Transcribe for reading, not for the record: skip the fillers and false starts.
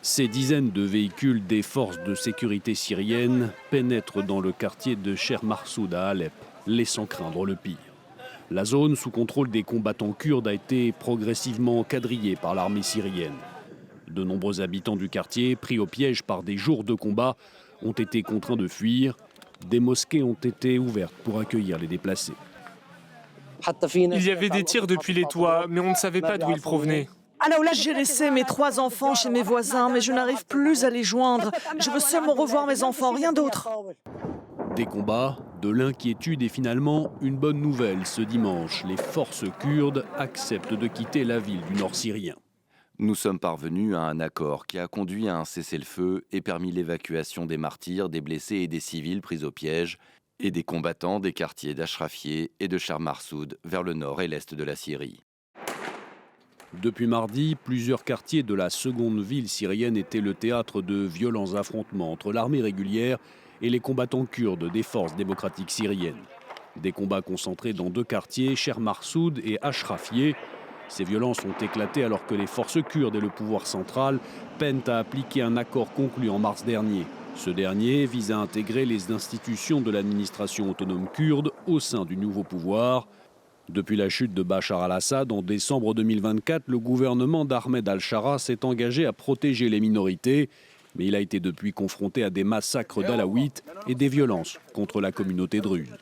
Ces dizaines de véhicules des forces de sécurité syriennes pénètrent dans le quartier de Cher Marsoud à Alep, laissant craindre le pire. La zone sous contrôle des combattants kurdes a été progressivement quadrillée par l'armée syrienne. De nombreux habitants du quartier, pris au piège par des jours de combat, ont été contraints de fuir. Des mosquées ont été ouvertes pour accueillir les déplacés. Il y avait des tirs depuis les toits, mais on ne savait pas d'où ils provenaient. J'ai laissé mes 3 enfants chez mes voisins, mais je n'arrive plus à les joindre. Je veux seulement revoir mes enfants, rien d'autre. Des combats, de l'inquiétude et finalement une bonne nouvelle. Ce dimanche, les forces kurdes acceptent de quitter la ville du nord syrien. Nous sommes parvenus à un accord qui a conduit à un cessez-le-feu et permis l'évacuation des martyrs, des blessés et des civils pris au piège et des combattants des quartiers d'Achrafieh et de Cher Marsoud vers le nord et l'est de la Syrie. Depuis mardi, plusieurs quartiers de la seconde ville syrienne étaient le théâtre de violents affrontements entre l'armée régulière et les combattants kurdes des forces démocratiques syriennes. Des combats concentrés dans 2 quartiers, Cher Marsoud et Achrafieh. Ces violences ont éclaté alors que les forces kurdes et le pouvoir central peinent à appliquer un accord conclu en mars dernier. Ce dernier vise à intégrer les institutions de l'administration autonome kurde au sein du nouveau pouvoir. Depuis la chute de Bachar al-Assad en décembre 2024, le gouvernement d'Ahmed al-Shara s'est engagé à protéger les minorités, mais il a été depuis confronté à des massacres d'Alaouites et des violences contre la communauté druze.